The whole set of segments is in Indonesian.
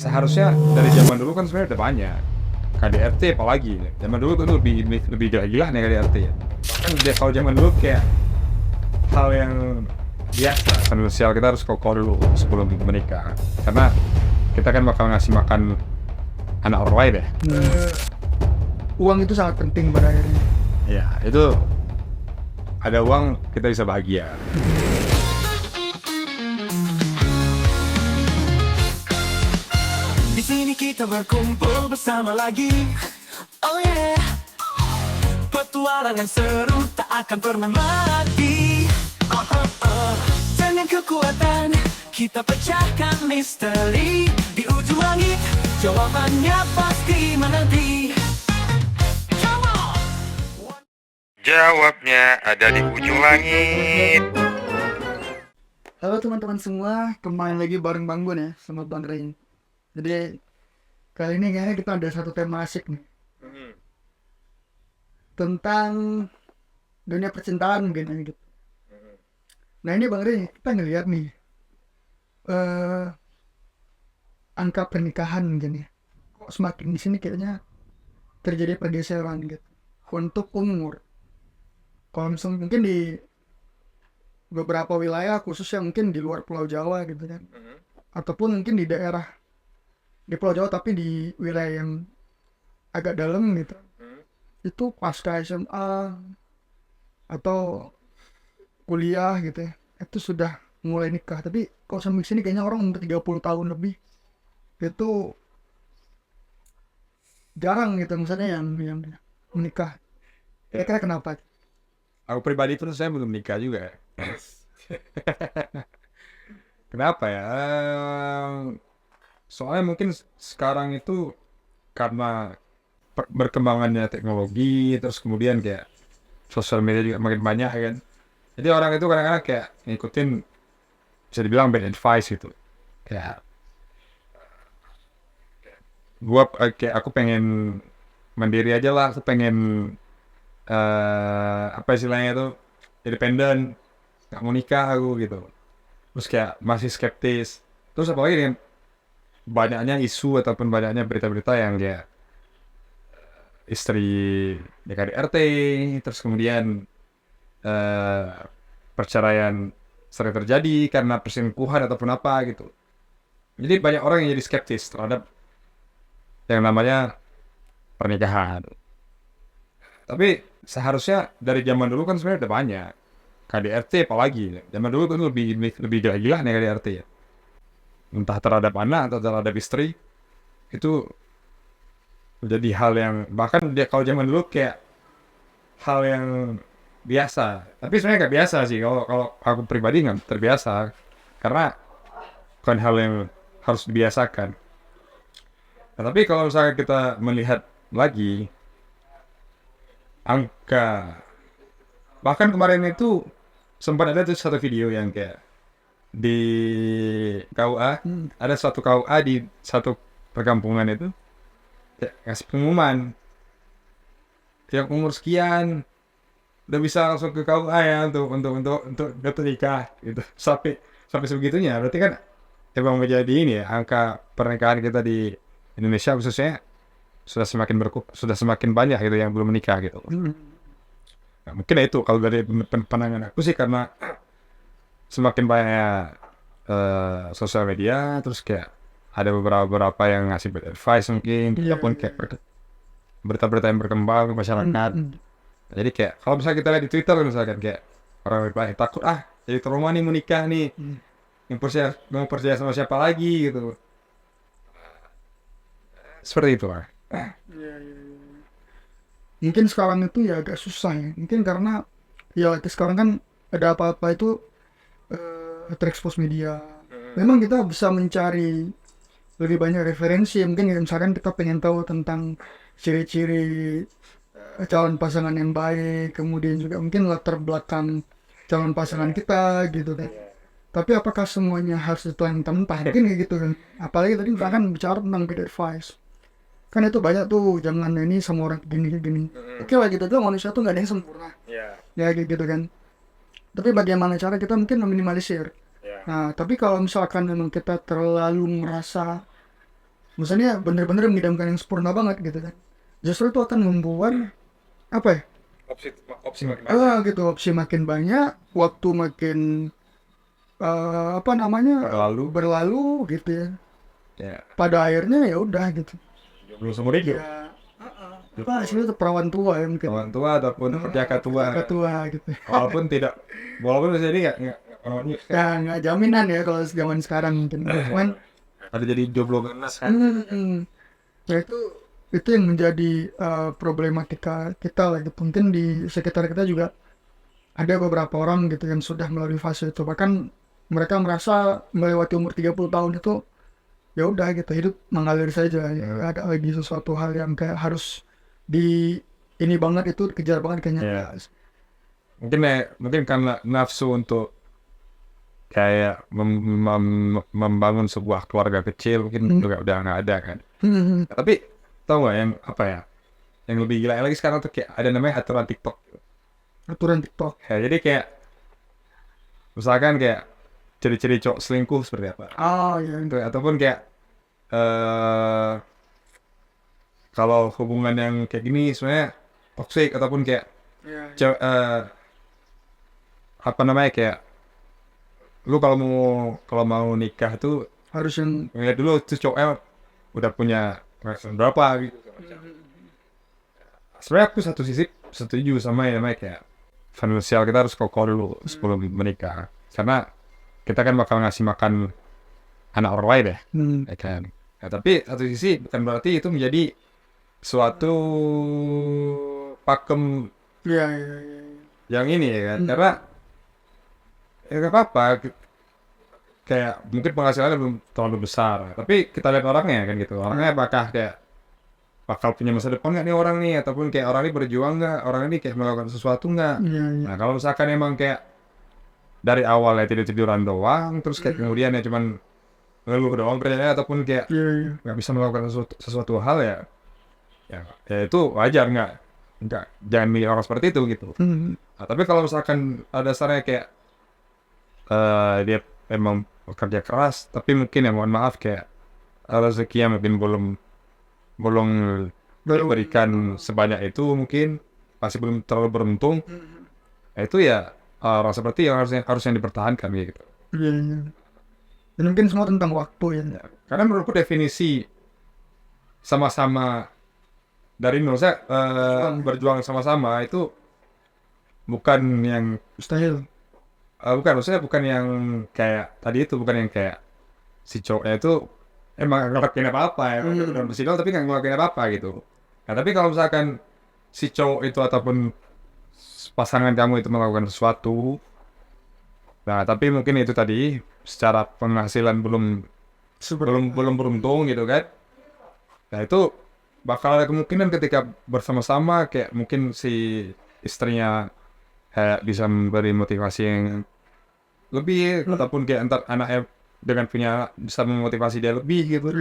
seharusnya dari zaman dulu kan sebenarnya udah banyak. KDRT apalagi, zaman dulu tuh lebih gila-gila nih KDRT ya. Bahkan kalau zaman dulu kayak hal yang biasa, sosial kita harus call dulu sebelum menikah. Karena kita kan bakal ngasih makan anak orang lain ya. Uang itu sangat penting pada akhirnya. Ya, itu ada uang kita bisa bahagia. Di sini kita berkumpul bersama lagi. Oh yeah. Petualangan seru tak akan pernah mati. Dengan kekuatan kita pecahkan misteri. Di ujung langit jawabannya pasti menanti. Come on. Jawabnya ada di ujung langit. Halo teman-teman semua, kembali lagi bareng Bang Gun ya, sama Bang Rain. Jadi kali ini kayaknya kita ada satu tema asik nih, tentang dunia percintaan mungkin ya, gitu. Nah ini Bang Rain, kita ngeliat nih angka pernikahan mungkin ya, kok semakin di sini kayaknya terjadi pergeseran gitu untuk umur. Kalau misalnya mungkin di beberapa wilayah khususnya mungkin di luar Pulau Jawa gitu kan, ataupun mungkin di daerah di Pulau Jawa tapi di wilayah yang agak dalam gitu, itu pasca SMA atau kuliah gitu ya, itu sudah mulai nikah. Tapi kalau sampai sini kayaknya orang umur 30 tahun lebih itu jarang gitu misalnya yang menikah. Kira-kira kenapa? Aku pribadi pun saya belum nikah juga. Kenapa ya? Soalnya mungkin sekarang itu karena berkembangannya teknologi, terus kemudian kayak sosial media juga makin banyak kan. Jadi orang itu kadang-kadang kayak ngikutin, bisa dibilang bad advice gitu. Kayak kayak aku pengen mandiri aja lah, aku pengen apa istilahnya itu independen, nggak mau nikah aku gitu. Terus kayak masih skeptis. Terus apalagi dengan banyaknya isu ataupun banyaknya berita-berita yang kayak istri KDRT, terus kemudian eh, perceraian sering terjadi karena perselingkuhan ataupun apa gitu. Jadi banyak orang yang jadi skeptis terhadap yang namanya pernikahan. Tapi seharusnya dari zaman dulu kan sebenarnya udah banyak. KDRT apalagi. Zaman dulu tuh lebih gila-gila nih KDRT ya. Entah terhadap anak atau terhadap istri. Itu menjadi hal yang, bahkan dia kalau zaman dulu kayak hal yang biasa. Tapi sebenarnya nggak biasa sih. Kalau aku pribadi nggak terbiasa. Karena bukan hal yang harus dibiasakan. Nah, tapi kalau misalnya kita melihat lagi angka, bahkan kemarin itu sempat ada tuh satu video yang kayak di KUA, ada satu KUA di satu perkampungan itu kayak ngasih pengumuman yang umur sekian udah bisa langsung ke KUA ya untuk nikah gitu. Sampai sebegitunya, berarti kan emang menjadi ini ya, angka pernikahan kita di Indonesia khususnya sudah semakin banyak gitu yang belum menikah gitu. Nah, mungkin ya itu kalau dari pandangan aku sih, karena semakin banyak sosial media, terus kayak ada beberapa yang ngasih bad advice mungkin, ataupun kayak berita-berita yang berkembang di masyarakat. Jadi kayak kalau misalnya kita lihat di Twitter misalkan kayak orang banyak takut jadi trauma nih menikah nih, mau percaya sama siapa lagi gitu. Seperti itu lah. Mungkin sekarang itu ya agak susah ya, mungkin karena ya sekarang kan ada apa-apa itu terekspos media. Memang kita bisa mencari lebih banyak referensi, mungkin ya, misalkan kita pengen tahu tentang ciri-ciri calon pasangan yang baik, kemudian juga mungkin latar belakang calon pasangan kita gitu kan. Tapi apakah semuanya harus ditelan mentah? Mungkin kayak gitu kan. Apalagi tadi misalkan bicara tentang good advice, kan itu banyak tuh, jangan ini semua orang gini. Oke lah gitu tuh, manusia tuh nggak ada yang sempurna ya kayak gitu kan. Tapi bagaimana cara kita mungkin meminimalisir. Nah tapi kalau misalkan memang kita terlalu merasa misalnya bener-bener mengidamkan yang sempurna banget gitu kan, justru itu akan membuat apa ya, opsi makin gitu, opsi makin banyak, waktu makin apa namanya, berlalu gitu ya, ya pada akhirnya ya udah gitu belum seumur hidup ya, apa hasilnya tuh perawan tua ya mungkin, orang tua ataupun perjaka tua perjaka tua gitu walaupun tidak walaupun jadi nggak orang ya, nggak jaminan ya kalau zaman sekarang mungkin, cuman ada jadi jomblo ganas kan. ya itu yang menjadi problematika kita lah gitu. Mungkin di sekitar kita juga ada beberapa orang gitu yang sudah melalui fase itu, bahkan mereka merasa melewati umur 30 tahun itu ya udah gitu, hidup mengalir saja ya, nggak ada lagi sesuatu hal yang kayak harus di ini banget, itu kejar banget kayaknya. Ya. Mungkin karena nafsu untuk kayak membangun sebuah keluarga kecil mungkin juga udah nggak ada kan. Tapi tau nggak yang apa ya? Yang lebih gila lagi sekarang tuh kayak ada namanya aturan TikTok. Aturan TikTok. Ya, jadi kayak misalkan kayak ciri-ciri cowok selingkuh seperti apa? Ya Gitu, ataupun kayak kalau hubungan yang kayak gini sebenarnya toxic ataupun kayak apa namanya kayak lu kalau mau nikah tuh harus yang ngeliat dulu tuh cowoknya udah punya penghasilan berapa gitu. Sebenarnya aku satu sisi setuju sama yang namanya kayak finansial kita harus kokoh dulu sebelum menikah, karena kita kan bakal ngasih makan anak orang lain ya kan. Nah, tapi satu sisi bukan berarti itu menjadi suatu pakem ya. yang ini ya kan, karena ya nggak apa-apa kayak mungkin penghasilannya belum terlalu besar, tapi kita lihat orangnya kan gitu, orangnya apakah kayak bakal punya masa depan nggak nih orang nih, ataupun kayak orang ini berjuang nggak, orang ini kayak melakukan sesuatu nggak. Nah kalau misalkan emang kayak dari awal ya tidur-tiduran doang, terus kayak kemudian ya cuman ngeluh doang kerjanya, ataupun kayak nggak bisa melakukan sesuatu hal ya itu wajar, nggak jangan milih orang seperti itu gitu. Nah, tapi kalau misalkan ada dasarnya kayak dia emang bekerja keras, tapi mungkin ya mohon maaf kayak rezekinya mungkin belum diberikan sebanyak itu, mungkin masih belum terlalu beruntung. Itu ya orang seperti yang harusnya dipertahankan gitu. Dan mungkin semua tentang waktu ya. Karena menurutku definisi sama-sama dari nol saya berjuang sama-sama itu bukan yang Mustahil. maksudnya bukan yang kayak tadi itu, bukan yang kayak si cowoknya itu emang nggak ngelakuin apa-apa ya, udah bersidang tapi nggak ngelakuin apa-apa gitu. Nah tapi kalau misalkan si cowok itu ataupun pasangan kamu itu melakukan sesuatu, nah tapi mungkin itu tadi secara penghasilan belum beruntung gitu kan, nah itu bakal ada kemungkinan ketika bersama-sama kayak mungkin si istrinya kayak bisa memberi motivasi yang lebih, ataupun kayak entar anaknya dengan punya bisa memotivasi dia lebih gitu,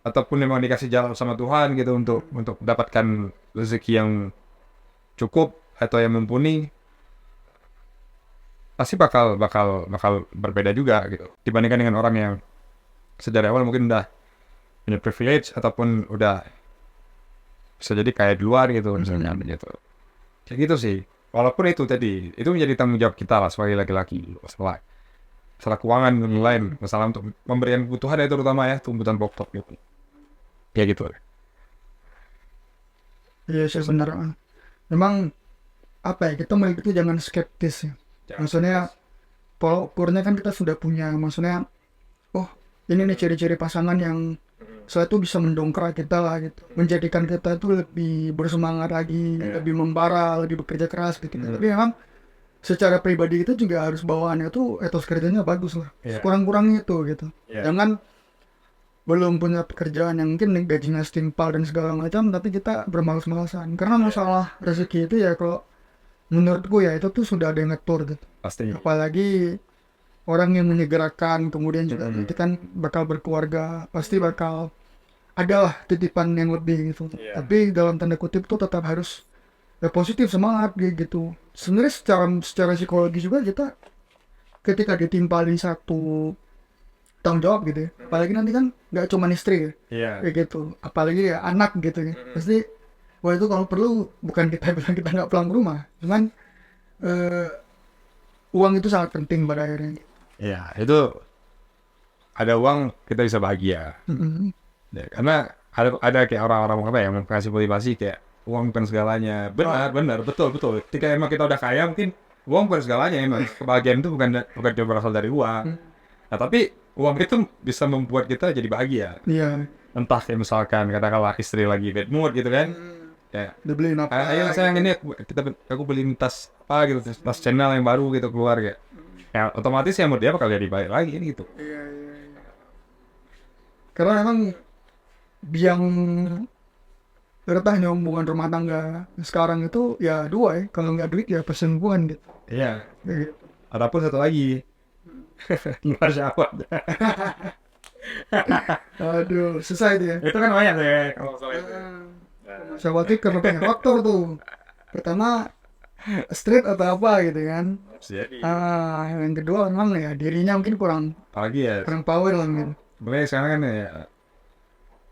ataupun memang dikasih jalan sama Tuhan gitu untuk mendapatkan rezeki yang cukup atau yang mumpuni, pasti bakal berbeda juga gitu dibandingkan dengan orang yang sejak awal mungkin udah punya privilege ataupun udah bisa jadi kayak di luar gitu misalnya gitu. Kayak gitu sih. Walaupun itu tadi itu menjadi tanggung jawab kita lah sebagai laki-laki, masalah keuangan dan lain, masalah untuk memberikan kebutuhan itu terutama ya, kebutuhan pokok gitu. Ya gitu. Iya sih benar. Memang apa ya, kita melihat itu jangan skeptis ya. Maksudnya pola ukurnya kan kita sudah punya, maksudnya oh ini nih ciri-ciri pasangan yang setelah itu bisa mendongkrak kita lah gitu, menjadikan kita itu lebih bersemangat lagi, lebih membara, lebih bekerja keras gitu. Tapi memang secara pribadi kita juga harus bawaannya tuh etos kerjanya bagus lah, kurang-kurangnya itu gitu. Jangan belum punya pekerjaan yang mungkin gajinya setimpal dan segala macam, tapi kita bermalas-malasan. Karena masalah rezeki itu ya kalau menurutku ya itu tuh sudah ada yang ngatur gitu. Pasti. Apalagi orang yang menyegerakan kemudian juga nanti kan bakal berkeluarga, pasti bakal adalah titipan yang lebih gitu. Tapi dalam tanda kutip tuh tetap harus ya positif, semangat gitu. Sebenarnya secara psikologi juga kita ketika ditimpalin satu tanggung jawab gitu ya. Apalagi nanti kan nggak cuma istri ya, Iya. kayak gitu. Apalagi ya anak gitu ya. Pasti wah itu kalau perlu bukan kita bilang kita nggak pulang ke rumah, cuman eh, uang itu sangat penting pada akhirnya. Iya, itu ada uang kita bisa bahagia. Mm-mm. Ya, karena ada kayak orang-orang apa ya yang kasih motivasi kayak uang bukan segalanya. Benar, benar, betul, betul. Ketika emang kita udah kaya mungkin uang bukan segalanya emang. Kebahagiaan itu bukan cuma berasal dari uang. Nah, tapi uang itu bisa membuat kita jadi bahagia. Iya, Entah kayak misalkan katakanlah istri lagi bad mood gitu kan. Kayak dibeliin apa? ayo sayang ini aku beliin tas apa gitu, tas channel yang baru gitu keluar kayak. Ya otomatis ya mood dia bakal jadi baik lagi gitu. Iya, iya, iya. Karena memang yang bertanya hubungan rumah tangga sekarang itu ya dua ya, kalau nggak duit ya perselingkuhan gitu. Iya. Kayak gitu. Ataupun satu lagi. Luar syahwat. Aduh, susah itu ya. Itu kan banyak ya kalau soal itu. Saya khawatir karena banyak faktor tuh. Pertama, street atau apa gitu kan. Jadi Yang kedua memang ya dirinya mungkin kurang apalagi ya kurang power lah gitu. sebenarnya sekarang kan ya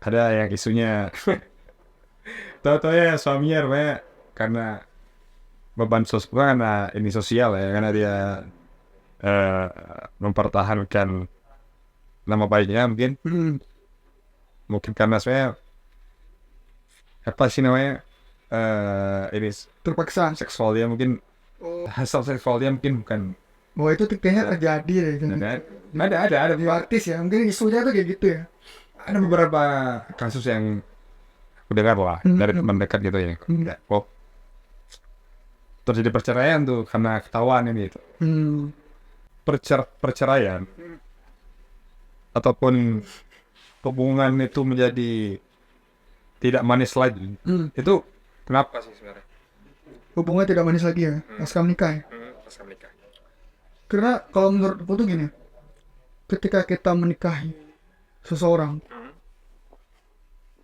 ada yang isunya tahu-tahu ya suaminya rupanya karena beban sosial karena ini sosial ya karena dia eh, mempertahankan nama baiknya mungkin mungkin karena saya apa sih namanya ini Terpaksa. seksual dia mungkin hasil seksual dia mungkin bukan Bahwa itu kayaknya terjadi deh. Gitu. ada Di artis ya, mungkin isunya tuh kayak gitu ya. ada beberapa kasus yang aku dengar lah dari teman dekat gitu ya. Oh, terjadi perceraian tuh karena ketahuan ini itu. Hmm. Perceraian ataupun hubungan itu menjadi tidak manis lagi. Itu kenapa sih sebenarnya? Hubungan tidak manis lagi ya, pasca menikah ya. Pasca menikah. Karena kalau menurut aku tuh gini, ketika kita menikahi seseorang,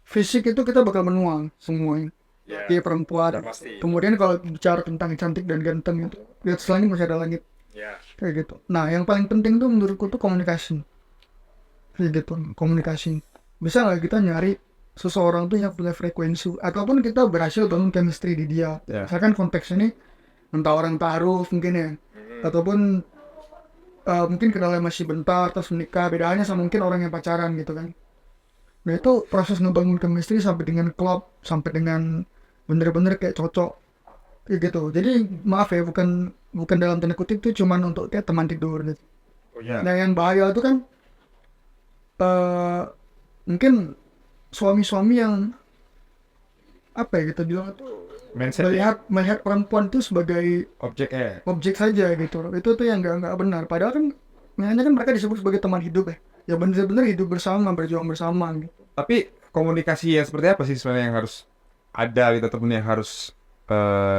fisik itu kita bakal menua semuanya. Dia perempuan. pasti. Kemudian kalau bicara tentang cantik dan ganteng itu, lihat selain masih ada langit. Ya. Kayak gitu. Nah, yang paling penting tuh menurutku tuh komunikasi. Kayak gitu, komunikasi. Bisa nggak kita nyari seseorang tuh yang punya frekuensi, ataupun kita berhasil bangun chemistry di dia. Ya. Misalkan konteks ini, entah orang taruh mungkin ya, ataupun mungkin kenalnya masih bentar, terus menikah, bedanya sama mungkin orang yang pacaran gitu kan. Nah itu proses ngebangun chemistry sampai dengan klop, sampai dengan bener-bener kayak cocok, kayak gitu. Jadi maaf ya, bukan dalam tanda kutip tuh cuman untuk kayak teman tidur gitu. Oh ya. Nah yang bahaya itu kan mungkin suami-suami yang apa ya kita bilang itu Mindset melihat perempuan itu sebagai objek ya. objek saja gitu. Itu tuh yang nggak benar. Padahal kan makanya kan mereka disebut sebagai teman hidup ya. Ya benar-benar hidup bersama, berjuang bersama gitu. Tapi komunikasi yang seperti apa sih sebenarnya yang harus ada gitu ataupun yang harus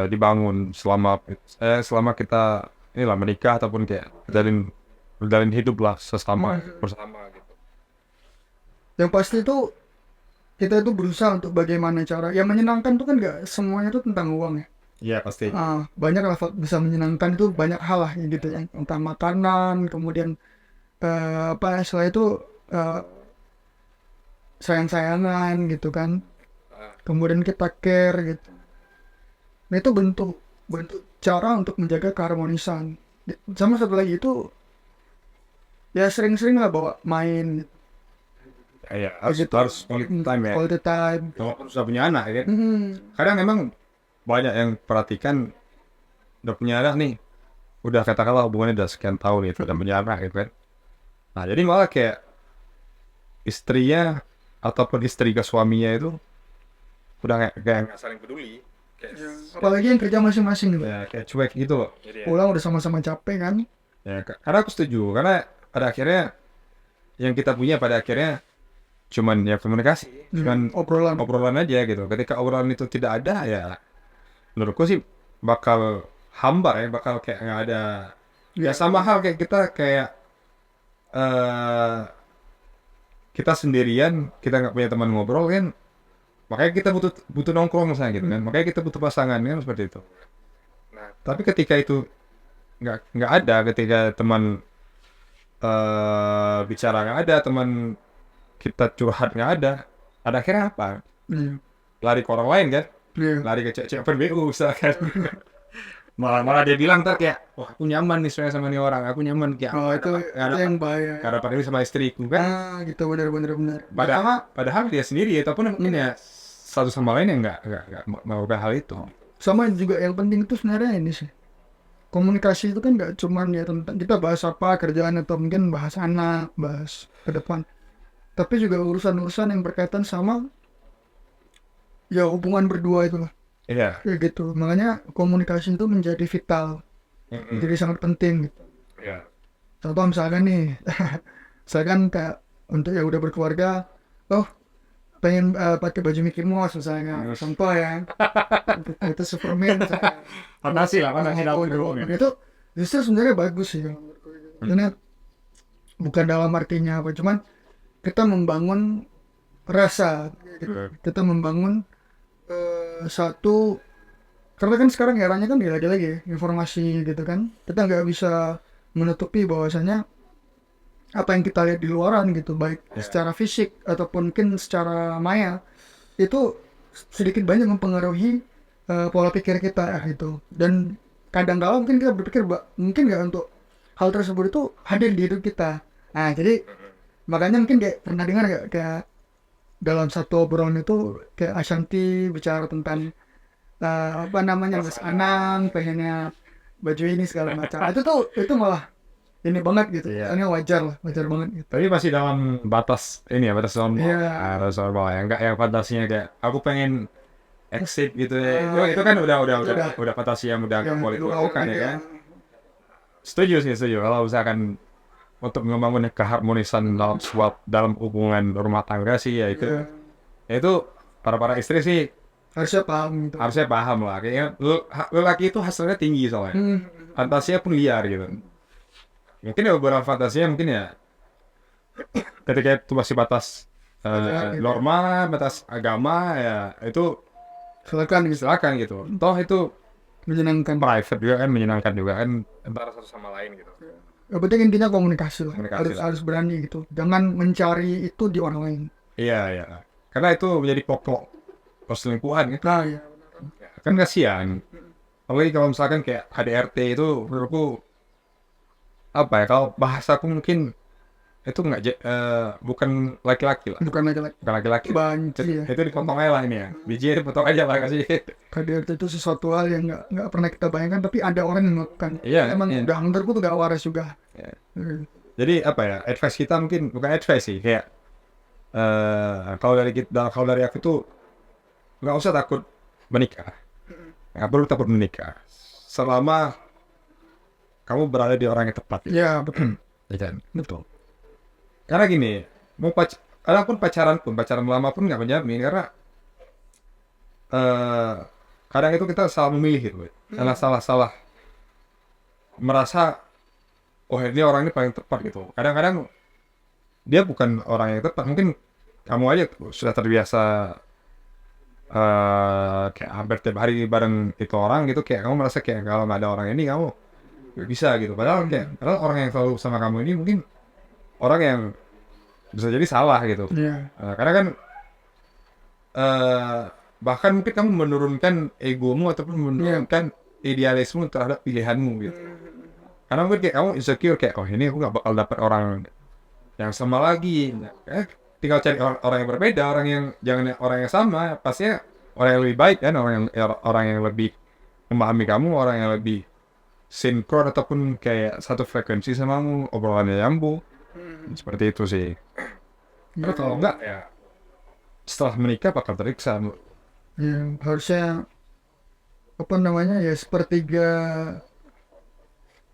dibangun selama kita inilah menikah ataupun kayak menjalin hidup lah bersama gitu. Yang pasti itu kita itu berusaha untuk bagaimana cara yang menyenangkan tuh kan nggak semuanya tuh tentang uang ya. Iya pasti. Banyak lah bisa menyenangkan itu banyak hal lah gitu ya. Entah makanan, kemudian apa setelah itu sayang-sayangan gitu kan. Kemudian kita care gitu. Nah itu bentuk cara untuk menjaga keharmonisan. Sama satu lagi itu ya sering-sering lah bawa main Iya, gitu. harus quality time ya. All the time. Walaupun sudah punya anak ya. Kadang emang banyak yang perhatikan udah punya anak nih. Udah katakanlah hubungannya udah sekian tahun gitu, udah punya anak gitu kan. Nah, jadi malah kayak istrinya ataupun istri ke suaminya itu udah kayak nggak saling peduli. Apalagi yang kerja masing-masing gitu. Ya, kayak cuek gitu loh. Pulang udah sama-sama capek kan. Ya, karena aku setuju. Karena pada akhirnya yang kita punya pada akhirnya cuman ya komunikasi, cuman obrolan aja gitu. Ketika obrolan itu tidak ada ya, menurutku sih bakal hambar ya, bakal kayak nggak ada. Ya sama hal kayak kita sendirian, kita nggak punya teman ngobrol kan, makanya kita butuh nongkrong misalnya gitu kan, makanya kita butuh pasangan kan seperti itu. Nah, tapi ketika itu nggak ada, ketika teman bicara nggak ada, teman kita curhat nggak ada akhirnya apa? Iya. Lari ke orang lain kan, Iya. lari ke cewek-cewek PBU misalkan. malah dia bilang ntar kayak, wah aku nyaman nih sebenarnya sama nih orang, aku nyaman kayak Oh itu yang bahaya. karena pada ini sama istriku kan. Gitu benar. Padahal dia sendiri ataupun mungkin ya satu sama lain yang nggak melakukan hal itu. Sama juga yang penting itu sebenarnya ini sih. Komunikasi itu kan nggak cuma ya tentang kita bahas apa kerjaan atau mungkin bahas anak, bahas ke depan. Tapi juga urusan-urusan yang berkaitan sama ya hubungan berdua itu lah. Iya. Kayak gitu. Makanya komunikasi itu menjadi vital, jadi sangat penting gitu. Iya. Contoh misalkan nih, misalkan kayak untuk yang udah berkeluarga, oh pengen pakai baju Mickey Mouse misalnya, contoh ya, itu Superman misalnya. Fantasi lah, fantasi dalam Itu justru sebenarnya bagus sih kalau menurutku. Karena bukan dalam artinya apa, cuman kita membangun rasa, kita membangun satu, karena kan sekarang eranya kan lagi-lagi ya, informasi gitu kan, kita nggak bisa menutupi bahwasanya apa yang kita lihat di luaran gitu, baik secara fisik ataupun mungkin secara maya, itu sedikit banyak mempengaruhi pola pikir kita gitu. Dan kadang-kala mungkin kita berpikir mungkin nggak untuk hal tersebut itu hadir di hidup kita. Nah jadi makanya mungkin kayak pernah dengar nggak kayak dalam satu obrolan itu kayak Ashanti bicara tentang apa namanya Mas Anang pengennya baju ini segala macam. Itu malah ini banget gitu. Iya. Ini wajar banget gitu. Tapi masih dalam batas ini ya, batas normal. Iya. Batas normal ya, enggak yang fantasinya kayak aku pengen exit gitu ya. Itu kan udah fantasi yang udah nggak boleh dilakukan ya kan. Setuju. Kalau misalkan untuk membangun keharmonisan dalam hubungan rumah tangga sih ya itu. Iya. Ya itu para istri sih Harusnya paham gitu. harusnya paham lah. Kayaknya lelaki itu hasilnya tinggi soalnya. Fantasinya pun liar gitu. Mungkin ya beberapa fantasinya mungkin ya ketika itu masih batas norma, batas agama ya itu silakan gitu. Toh itu Menyenangkan. private juga kan, menyenangkan juga kan antara satu sama lain gitu. Yang penting intinya komunikasi lah. Komunikasi lah. Harus berani gitu. Jangan mencari itu di orang lain. Iya. Karena itu menjadi pokok perselingkuhan kan. Nah ya. Kan kasihan. Apalagi kalau misalkan kayak KDRT itu menurutku apa ya, kalau bahasaku mungkin itu bukan laki-laki lah. Bukan laki-laki. Bukan laki-laki. Banci ya. Itu dipotong aja lah ini ya. Bijinya dipotong aja lah kasih. KDRT itu sesuatu hal yang nggak pernah kita bayangkan, tapi ada orang yang melakukan. Iya, Emang iya. udah menurutku tuh gak waras juga. Iya. Jadi apa ya, advice kita mungkin bukan advice sih, kayak kalau dari aku tuh nggak usah takut menikah, nggak perlu takut menikah selama kamu berada di orang yang tepat. Ya betul. Ya kan? Betul. Karena gini, karena pun pacaran lama pun nggak menjamin, karena kadang itu kita salah memilih gitu, karena salah merasa oh ini orang ini paling tepat gitu. Kadang-kadang dia bukan orang yang tepat, mungkin kamu aja sudah terbiasa kayak hampir tiap hari bareng itu orang gitu, kayak kamu merasa kayak kalau nggak ada orang ini kamu nggak bisa gitu. Padahal orang yang selalu sama kamu ini mungkin orang yang bisa jadi salah gitu. Iya. Karena kan bahkan mungkin kamu menurunkan egomu ataupun menurunkan idealisme terhadap pilihanmu gitu. Karena mungkin kayak kamu insecure kayak oh ini aku nggak bakal dapat orang yang sama lagi. Tinggal cari orang yang berbeda, jangan orang yang sama, pastinya orang yang lebih baik kan, orang yang lebih memahami kamu, orang yang lebih sinkron ataupun kayak satu frekuensi sama kamu, obrolannya nyambung. Seperti itu sih. Karena kalau enggak ya setelah menikah bakal teriksa. Ya, harusnya apa namanya ya sepertiga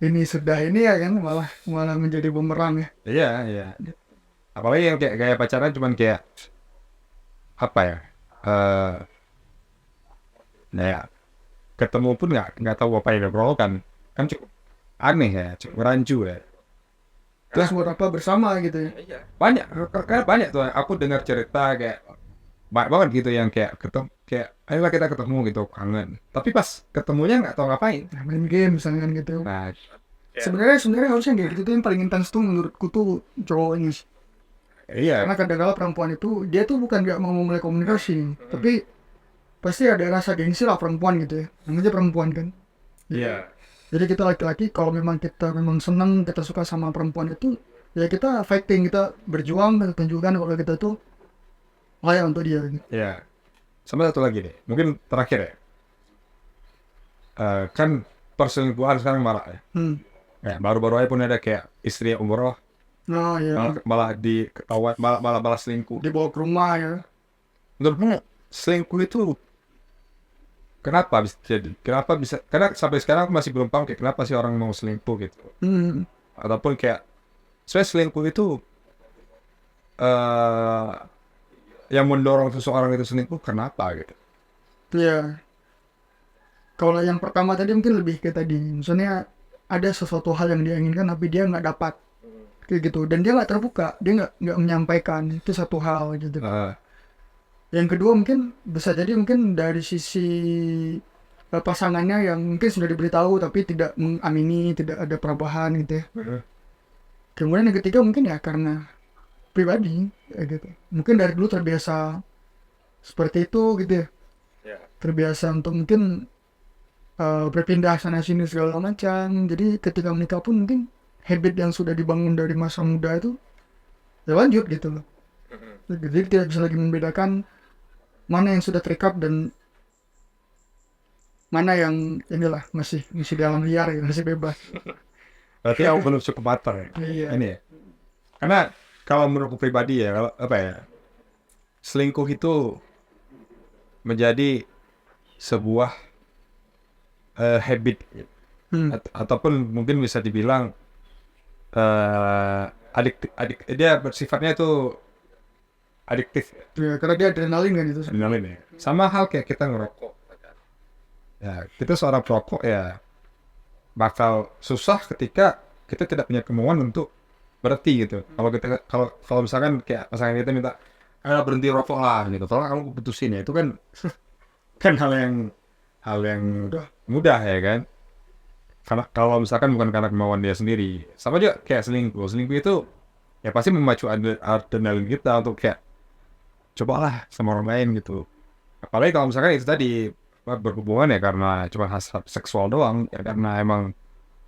ini sudah ini ya kan malah menjadi bumerang ya. Iya. Apalagi yang kayak pacaran cuman kayak apa ya? Nah ya, ketemu pun nggak tahu apa yang diobrolkan, kan cukup aneh ya, cukup rancu ya. Terus buat apa bersama gitu ya. Banyak tuh aku dengar cerita kayak banyak banget gitu yang kayak ayolah kita ketemu gitu, kangen, tapi pas ketemunya nggak tahu ngapain. Nah, main game misalnya kan gitu. Nah Sebenarnya harusnya kayak gitu tuh yang paling intens tuh menurutku tuh cowoknya sih. Iya. Karena kadang-kala perempuan itu dia tuh bukan gak mau memulai komunikasi, tapi pasti ada rasa gengsi lah perempuan gitu ya. Namanya perempuan kan. Iya. Jadi kita laki-laki kalau memang kita memang senang, kita suka sama perempuan itu, ya kita fighting, kita berjuang, kita tunjukkan kalau kita tuh layak untuk dia. Gitu. Iya. Sama satu lagi deh, mungkin terakhir ya. Kan perselingkuhan sekarang marak ya. Ya, baru-baru aja pun ada kayak istri yang umroh Nah ya, malah di ketahuan malah selingkuh. dibawa ke rumah ya. Menurutmu selingkuh itu kenapa bisa jadi? Kenapa bisa? Karena sampai sekarang aku masih belum paham kayak kenapa sih orang mau selingkuh gitu. Hmm, Ataupun kayak sebenarnya selingkuh itu eh yang mendorong seseorang itu selingkuh kenapa gitu? ya. Kalau yang pertama tadi mungkin lebih ke tadi, misalnya ada sesuatu hal yang dia inginkan tapi dia nggak dapat, kayak gitu. Dan dia nggak terbuka, dia nggak menyampaikan itu satu hal gitu. Eh, Yang kedua mungkin bisa jadi mungkin dari sisi pasangannya yang mungkin sudah diberitahu tapi tidak mengamini, tidak ada perubahan gitu ya. Kemudian yang ketiga mungkin ya karena pribadi kayak gitu. Mungkin dari dulu terbiasa seperti itu gitu ya. Terbiasa untuk mungkin berpindah sana sini segala macam. Jadi ketika menikah pun mungkin habit yang sudah dibangun dari masa muda itu ya lanjut gitu loh. Jadi tidak bisa lagi membedakan mana yang sudah terikat dan mana yang inilah masih dalam liar ya, masih bebas. Berarti aku belum cukup matang ya. Iya. Ini ya. Karena kalau menurutku pribadi ya, apa ya, selingkuh itu menjadi sebuah habit gitu. Ataupun mungkin bisa dibilang dia bersifatnya itu adiktif Ya, karena dia adrenalin kan itu. adrenalin ya. Sama hal kayak kita ngerokok. Ya, kita seorang perokok ya bakal susah ketika kita tidak punya kemauan untuk berhenti gitu. Kalau misalkan kayak pasangan kita minta, ayo berhenti rokok lah gitu. Tolong kamu putusin ya. Itu kan kan hal yang mudah ya kan. Karena kalau misalkan bukan karena kemauan dia sendiri. Sama juga kayak selingkuh. Selingkuh itu ya pasti memacu adrenalin kita untuk kayak cobalah sama orang lain gitu. Apalagi kalau misalkan itu tadi berhubungan ya karena cuma hasrat seksual doang, ya karena emang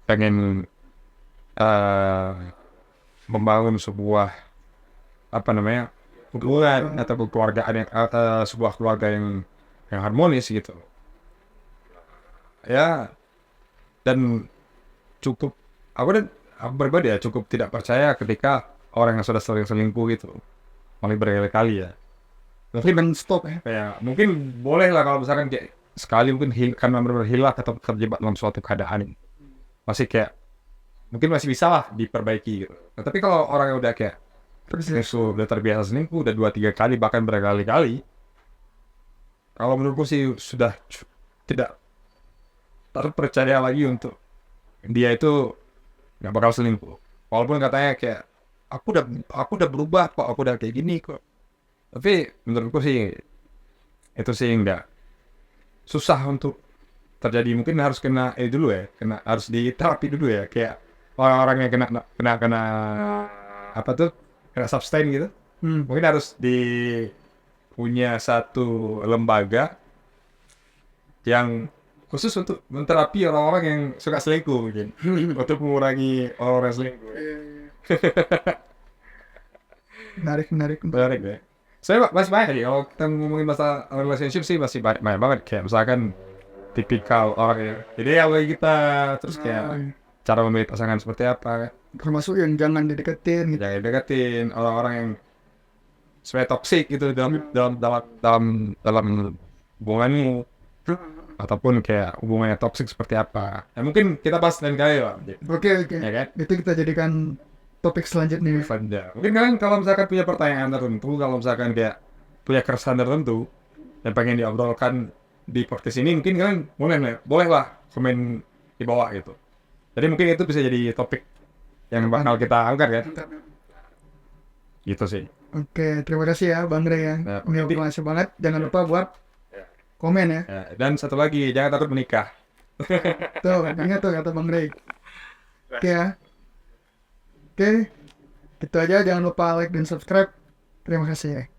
pengen membangun sebuah apa namanya hubungan atau kekeluargaan yang sebuah keluarga yang harmonis gitu. Ya, dan cukup aku pribadi ya cukup tidak percaya ketika orang yang sudah sering selingkuh gitu malah berkali-kali ya. Tapi Stop ya. kayak mungkin boleh lah kalau misalkan kayak sekali mungkin karena benar-benar hilang atau terjebak dalam suatu keadaan masih kayak mungkin masih bisa lah diperbaiki gitu. Nah, tapi kalau orang yang udah kayak udah terbiasa selingkuh udah 2-3 kali bahkan berkali-kali, kalau menurutku sih sudah tidak terpercaya lagi untuk dia itu nggak bakal selingkuh. Walaupun katanya kayak aku udah berubah kok, aku udah kayak gini kok. Tapi menurutku sih itu sih nggak susah untuk terjadi. Mungkin harus kena dulu ya, harus diterapi dulu ya. Kayak orang-orang yang kena apa tuh kena sustain gitu. Mungkin harus punya satu lembaga yang khusus untuk menterapi orang-orang yang suka selingkuh mungkin untuk mengurangi orang selingkuh. Menarik. Menarik ya. Saya masih banyak nih kalau kita ngomongin masalah relationship sih masih banyak banget kayak misalkan tipikal orang ya. Jadi awalnya kita terus kayak cara memilih pasangan seperti apa. Termasuk yang jangan dideketin gitu. Jangan deketin orang-orang yang sebenarnya toksik gitu dalam hubunganmu ataupun kayak hubungannya toksik seperti apa. Ya mungkin kita bahas lain kali lah. Oke. Ya kan? Itu kita jadikan topik selanjutnya. Fanda. Mungkin kalian kalau misalkan punya pertanyaan tertentu, kalau misalkan kayak punya keresahan tertentu yang pengen diobrolkan di podcast ini, mungkin kalian boleh lah komen di bawah gitu. Jadi mungkin itu bisa jadi topik yang bakal kita angkat kan. Gitu sih. Oke, terima kasih ya Bang Rey ya. Nah, Ini informasi banget. Jangan lupa buat komen ya. Ya, dan satu lagi, jangan takut menikah. Tuh, ingat tuh kata Bang Rey. Oke ya. Oke. Gitu aja, jangan lupa like dan subscribe. Terima kasih ya.